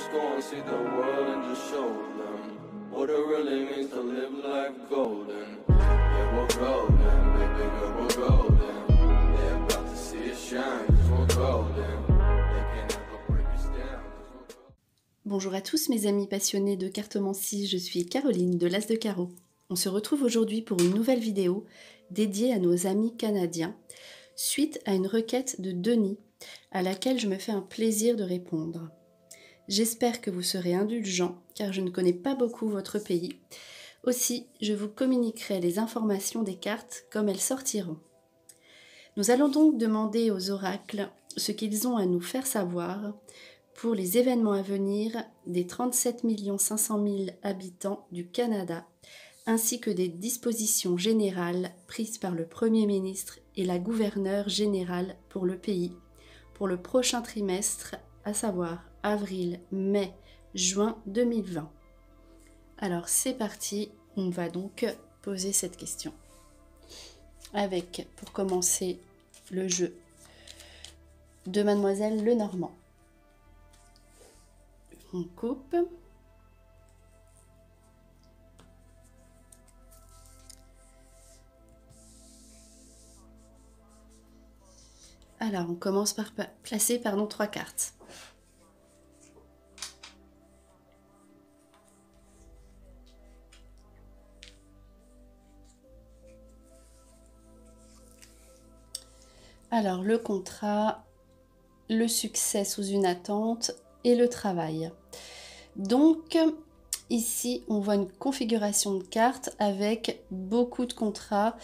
just go and see the world and just show them what it really means to live life golden. Yeah, we're golden, baby girl, we're golden. They're about to see us shine, cause we're golden. They can never break us down, cause we're golden. Bonjour à tous mes amis passionnés de cartomancie, je suis Caroline de l'As de Carreau. On se retrouve aujourd'hui pour une nouvelle vidéo dédiée à nos amis canadiens, suite à une requête de Denis, à laquelle je me fais un plaisir de répondre. J'espère que vous serez indulgents, car je ne connais pas beaucoup votre pays. Aussi, je vous communiquerai les informations des cartes comme elles sortiront. Nous allons donc demander aux oracles ce qu'ils ont à nous faire savoir pour les événements à venir des 37 500 000 habitants du Canada, ainsi que des dispositions générales prises par le Premier ministre et la gouverneure générale pour le pays, pour le prochain trimestre, à savoir avril, mai, juin 2020. Alors c'est parti, on va donc poser cette question. Avec, pour commencer, le jeu de Mademoiselle Lenormand. On coupe. Alors, on commence par placer 3 cartes. Alors, le contrat, le succès sous une attente et le travail. Donc, ici, on voit une configuration de cartes avec beaucoup de contrats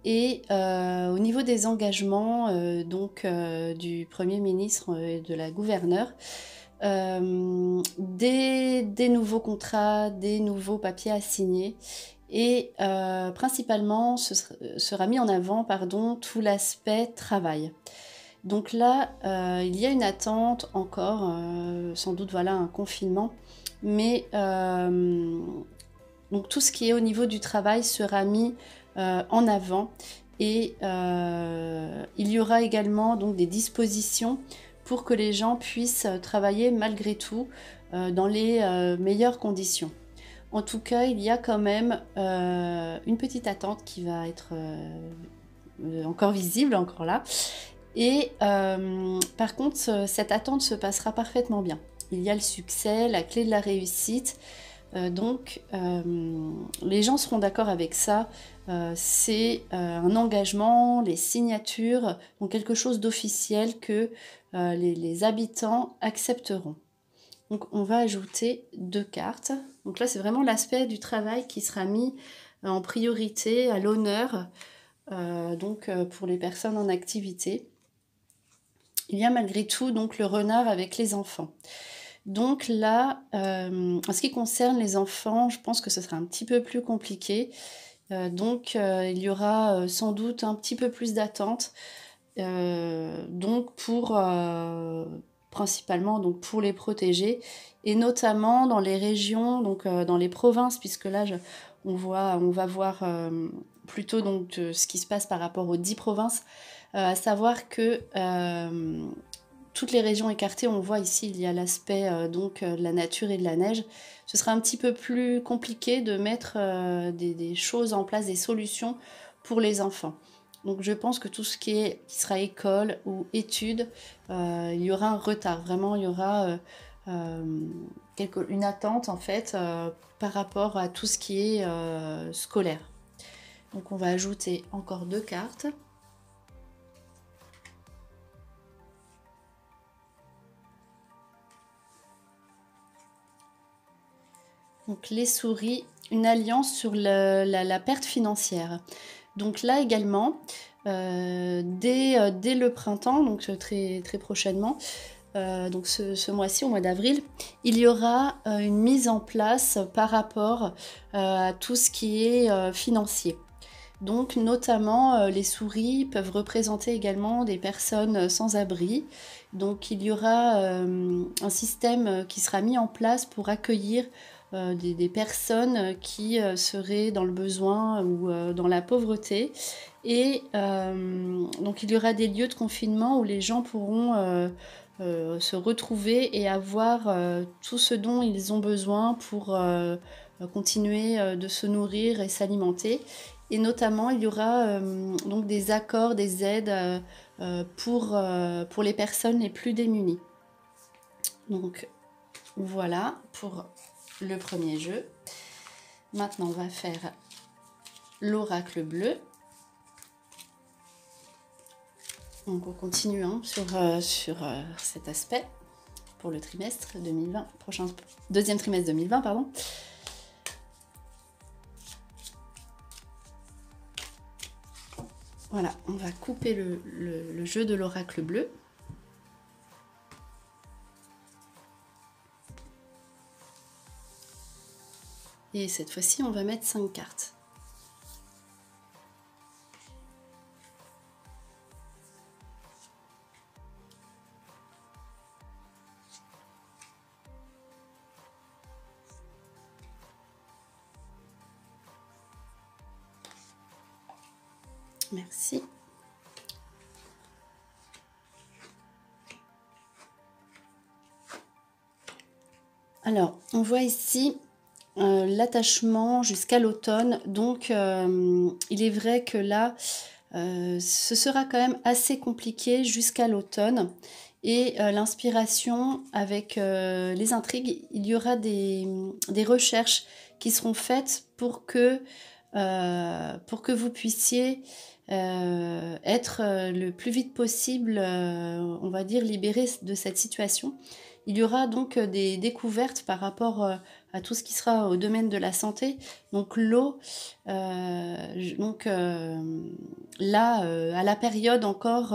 et au niveau des engagements du Premier ministre et de la gouverneure, des nouveaux contrats, des nouveaux papiers à signer. Et principalement, sera mis en avant tout l'aspect travail. Donc là, il y a une attente encore, sans doute voilà un confinement, mais donc tout ce qui est au niveau du travail sera mis en avant et il y aura également donc des dispositions pour que les gens puissent travailler malgré tout dans les meilleures conditions. En tout cas, il y a quand même une petite attente qui va être encore visible, encore là. Et par contre, cette attente se passera parfaitement bien. Il y a le succès, la clé de la réussite. Donc, les gens seront d'accord avec ça. C'est un engagement, les signatures, donc quelque chose d'officiel que les habitants accepteront. Donc on va ajouter 2 cartes. Donc là c'est vraiment l'aspect du travail qui sera mis en priorité, à l'honneur, pour les personnes en activité. Il y a malgré tout donc le renard avec les enfants. Donc là, en ce qui concerne les enfants, je pense que ce sera un petit peu plus compliqué. Il y aura sans doute un petit peu plus d'attente. Principalement donc pour les protéger et notamment dans les régions, dans les provinces, puisque là on va voir plutôt donc ce qui se passe par rapport aux 10 provinces, à savoir que toutes les régions écartées, on voit ici il y a l'aspect de la nature et de la neige. Ce sera un petit peu plus compliqué de mettre des choses en place, des solutions pour les enfants. Donc je pense que tout ce qui sera école ou études, il y aura un retard. Vraiment, il y aura une attente en fait par rapport à tout ce qui est scolaire. Donc on va ajouter encore 2 cartes. Donc les souris, une alliance sur la perte financière. Donc là également, dès le printemps, donc très, très prochainement, donc ce mois-ci, au mois d'avril, il y aura une mise en place par rapport à tout ce qui est financier. Donc notamment, les souris peuvent représenter également des personnes sans abri. Donc il y aura un système qui sera mis en place pour accueillir des personnes qui seraient dans le besoin ou dans la pauvreté. Et donc il y aura des lieux de confinement où les gens pourront se retrouver et avoir tout ce dont ils ont besoin pour continuer de se nourrir et s'alimenter. Et notamment, il y aura donc des accords, des aides pour les personnes les plus démunies. Donc voilà pour le premier jeu. Maintenant, on va faire l'oracle bleu. Donc on continue sur cet aspect pour le trimestre 2020, deuxième trimestre 2020, pardon. Voilà, on va couper le jeu de l'oracle bleu. Et cette fois-ci, on va mettre 5 cartes. Merci. Alors, on voit ici l'attachement jusqu'à l'automne. Donc, il est vrai que là, ce sera quand même assez compliqué jusqu'à l'automne. Et l'inspiration avec les intrigues, il y aura des recherches qui seront faites pour que vous puissiez être le plus vite possible, on va dire, libéré de cette situation. Il y aura donc des découvertes par rapport à tout ce qui sera au domaine de la santé. Donc l'eau, là, à la période encore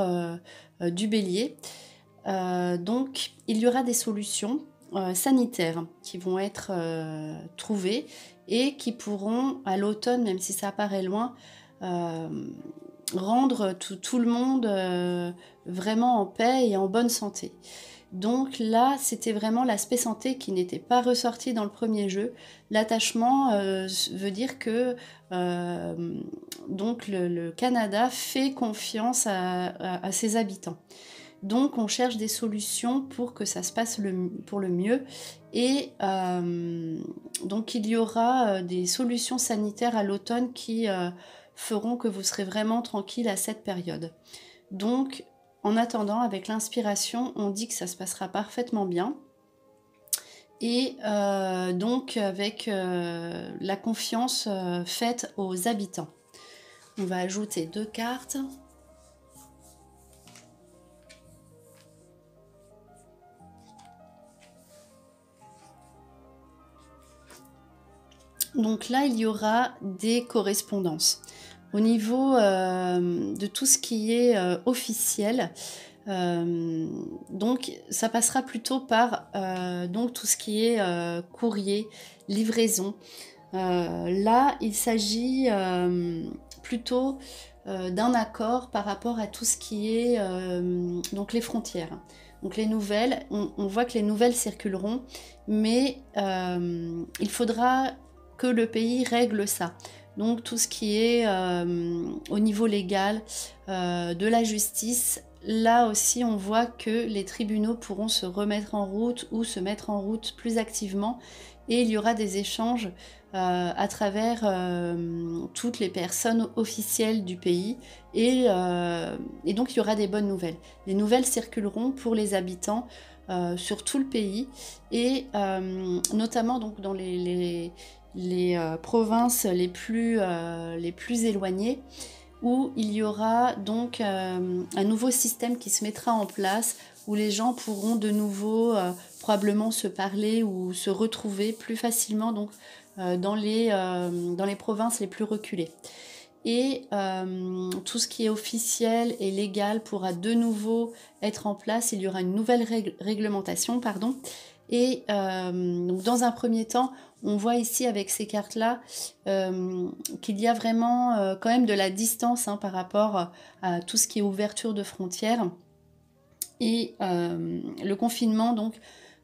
du bélier. Donc il y aura des solutions sanitaires qui vont être trouvées et qui pourront, à l'automne, même si ça paraît loin, rendre tout le monde vraiment en paix et en bonne santé. Donc là, c'était vraiment l'aspect santé qui n'était pas ressorti dans le premier jeu. L'attachement veut dire que donc le Canada fait confiance à ses habitants. Donc on cherche des solutions pour que ça se passe pour le mieux. Et donc il y aura des solutions sanitaires à l'automne qui feront que vous serez vraiment tranquille à cette période. Donc en attendant, avec l'inspiration, on dit que ça se passera parfaitement bien. Et donc avec la confiance faite aux habitants. On va ajouter 2 cartes. Donc là, il y aura des correspondances. Au niveau de tout ce qui est officiel, donc ça passera plutôt par donc tout ce qui est courrier, livraison. Là, il s'agit plutôt d'un accord par rapport à tout ce qui est donc les frontières. Donc les nouvelles, on voit que les nouvelles circuleront, mais il faudra que le pays règle ça. Donc tout ce qui est au niveau légal, de la justice, là aussi on voit que les tribunaux pourront se remettre en route ou se mettre en route plus activement, et il y aura des échanges à travers toutes les personnes officielles du pays, et donc il y aura des bonnes nouvelles. Les nouvelles circuleront pour les habitants sur tout le pays, et notamment donc dans les provinces les plus éloignées, où il y aura donc un nouveau système qui se mettra en place, où les gens pourront de nouveau probablement se parler ou se retrouver plus facilement donc, dans les provinces les plus reculées. Et tout ce qui est officiel et légal pourra de nouveau être en place. Il y aura une nouvelle réglementation, pardon. Et donc dans un premier temps, on voit ici avec ces cartes-là qu'il y a vraiment quand même de la distance par rapport à tout ce qui est ouverture de frontières. Et le confinement donc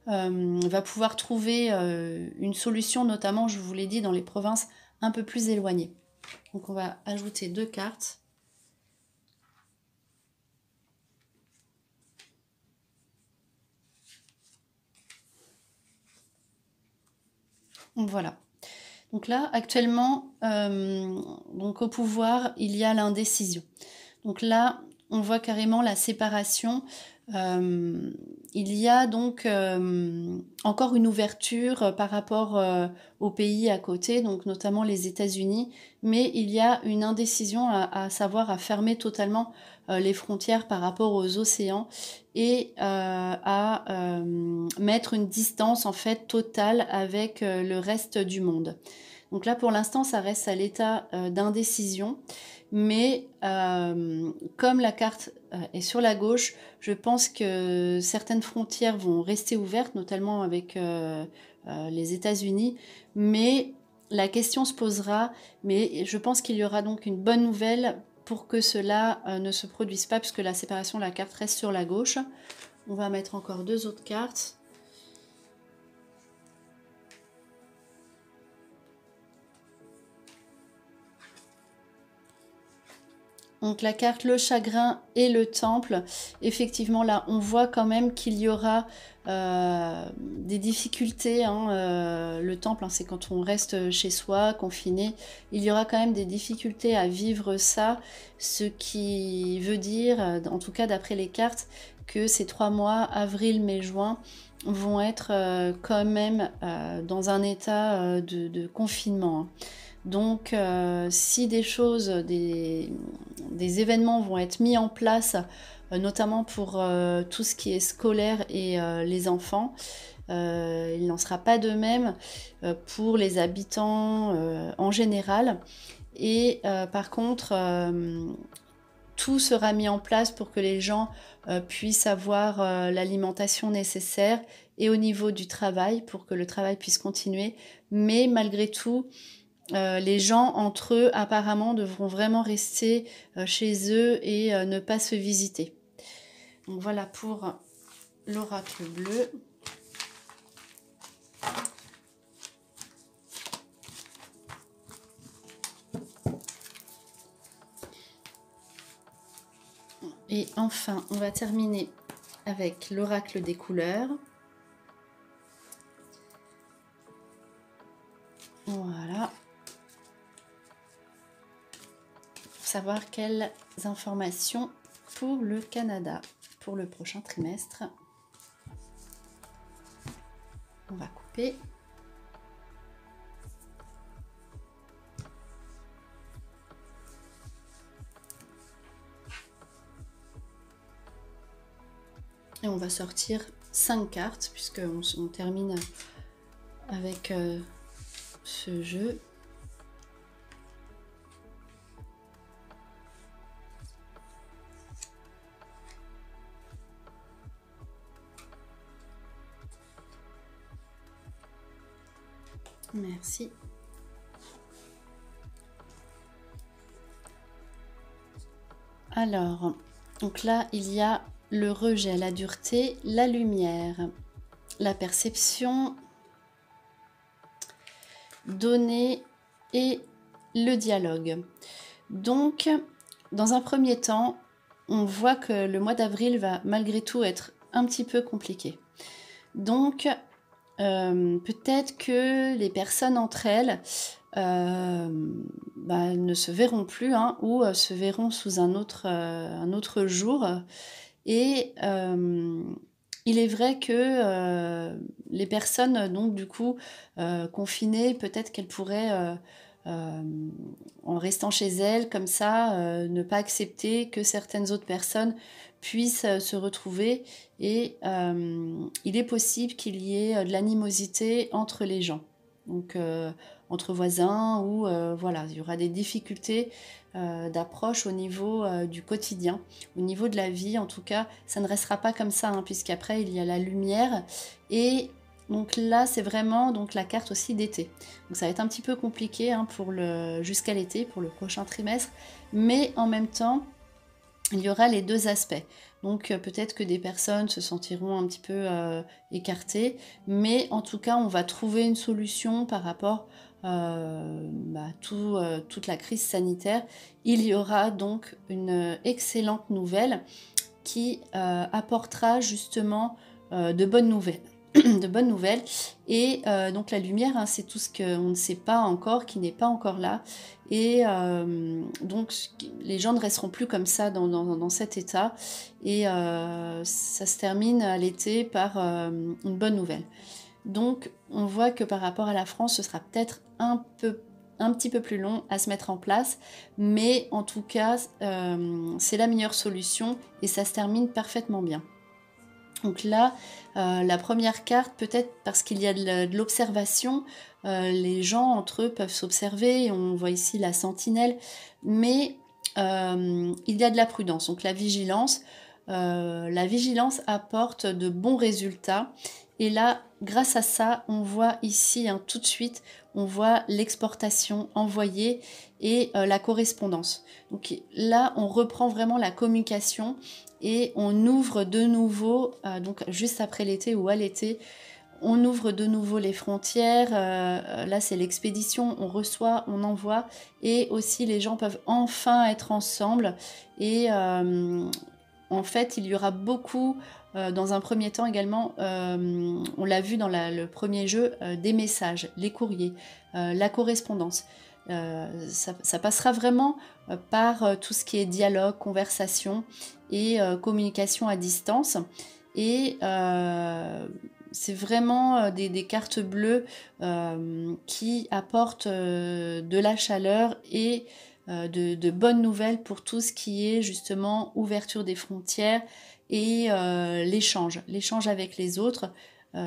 va pouvoir trouver une solution, notamment, je vous l'ai dit, dans les provinces un peu plus éloignées. Donc on va ajouter 2 cartes. Voilà. Donc là, actuellement, donc au pouvoir, il y a l'indécision. Donc là, on voit carrément la séparation. Il y a donc encore une ouverture par rapport aux pays à côté, donc notamment les États-Unis, mais il y a une indécision à savoir à fermer totalement les frontières par rapport aux océans et à mettre une distance en fait totale avec le reste du monde. Donc là, pour l'instant, ça reste à l'état d'indécision. Mais comme la carte est sur la gauche, je pense que certaines frontières vont rester ouvertes, notamment avec les États-Unis. Mais la question se posera, mais je pense qu'il y aura donc une bonne nouvelle pour que cela ne se produise pas, puisque la séparation de la carte reste sur la gauche. On va mettre encore 2 autres cartes. Donc la carte le chagrin et le temple, effectivement là on voit quand même qu'il y aura des difficultés, hein, le temple hein, c'est quand on reste chez soi, confiné, il y aura quand même des difficultés à vivre ça, ce qui veut dire, en tout cas d'après les cartes, que ces 3 mois, avril, mai, juin, vont être quand même dans un état de confinement. Hein. Donc, si des choses, des événements vont être mis en place, notamment pour tout ce qui est scolaire et les enfants, il n'en sera pas de même pour les habitants en général. Et par contre, tout sera mis en place pour que les gens puissent avoir l'alimentation nécessaire et au niveau du travail, pour que le travail puisse continuer. Mais malgré tout, les gens entre eux apparemment devront vraiment rester chez eux et ne pas se visiter. Donc voilà pour l'oracle bleu. Et enfin, on va terminer avec l'oracle des couleurs. Voilà. Savoir quelles informations pour le Canada pour le prochain trimestre. On va couper. Et on va sortir 5 cartes puisqu'on termine avec ce jeu. Merci. Alors, donc là, il y a le rejet, la dureté, la lumière, la perception, donner et le dialogue. Donc, dans un premier temps, on voit que le mois d'avril va malgré tout être un petit peu compliqué. Donc, peut-être que les personnes entre elles ne se verront plus hein, ou se verront sous un autre jour. Et il est vrai que les personnes, donc du coup, confinées, peut-être qu'elles pourraient, en restant chez elles, comme ça, ne pas accepter que certaines autres personnes puissent se retrouver. Et il est possible qu'il y ait de l'animosité entre les gens. Donc, entre voisins ou voilà, il y aura des difficultés d'approche au niveau du quotidien, au niveau de la vie. En tout cas, ça ne restera pas comme ça, hein, puisqu'après, il y a la lumière. Et donc là, c'est vraiment donc, la carte aussi d'été. Donc ça va être un petit peu compliqué hein, jusqu'à l'été, pour le prochain trimestre. Mais en même temps, il y aura les deux aspects. Donc peut-être que des personnes se sentiront un petit peu écartées, mais en tout cas, on va trouver une solution par rapport à toute la crise sanitaire. Il y aura donc une excellente nouvelle qui apportera justement de bonnes nouvelles. de bonnes nouvelles. Et donc la lumière, hein, c'est tout ce qu'on ne sait pas encore, qui n'est pas encore là. Et donc les gens ne resteront plus comme ça dans cet état. Et ça se termine à l'été par une bonne nouvelle. Donc on voit que par rapport à la France, ce sera peut-être un petit peu plus long à se mettre en place, mais en tout cas, c'est la meilleure solution et ça se termine parfaitement bien. Donc là, la première carte, peut-être parce qu'il y a de l'observation, les gens entre eux peuvent s'observer, on voit ici la sentinelle, mais il y a de la prudence, donc la vigilance apporte de bons résultats. Et là, grâce à ça, on voit ici hein, tout de suite, on voit l'exportation envoyée et la correspondance. Donc là, on reprend vraiment la communication et on ouvre de nouveau, donc juste après l'été ou à l'été, on ouvre de nouveau les frontières. Là, c'est l'expédition, on reçoit, on envoie et aussi les gens peuvent enfin être ensemble et en fait, il y aura beaucoup, dans un premier temps également, on l'a vu dans le premier jeu, des messages, les courriers, la correspondance. Ça passera vraiment par tout ce qui est dialogue, conversation et communication à distance. Et c'est vraiment des cartes bleues qui apportent de la chaleur et de bonnes nouvelles pour tout ce qui est justement ouverture des frontières et l'échange avec les autres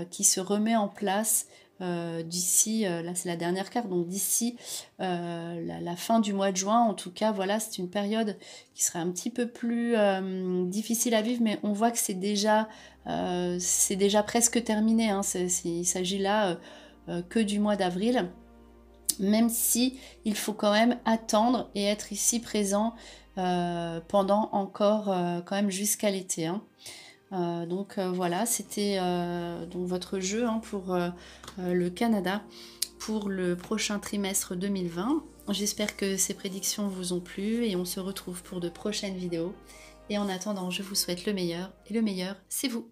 qui se remet en place d'ici, là c'est la dernière carte, donc d'ici la fin du mois de juin. En tout cas, voilà, c'est une période qui sera un petit peu plus difficile à vivre, mais on voit que c'est déjà presque terminé, hein. Il s'agit là que du mois d'avril. Même si il faut quand même attendre et être ici présent pendant encore quand même jusqu'à l'été. Hein. Donc voilà, c'était donc votre jeu hein, pour le Canada pour le prochain trimestre 2020. J'espère que ces prédictions vous ont plu et on se retrouve pour de prochaines vidéos. Et en attendant, je vous souhaite le meilleur et le meilleur, c'est vous.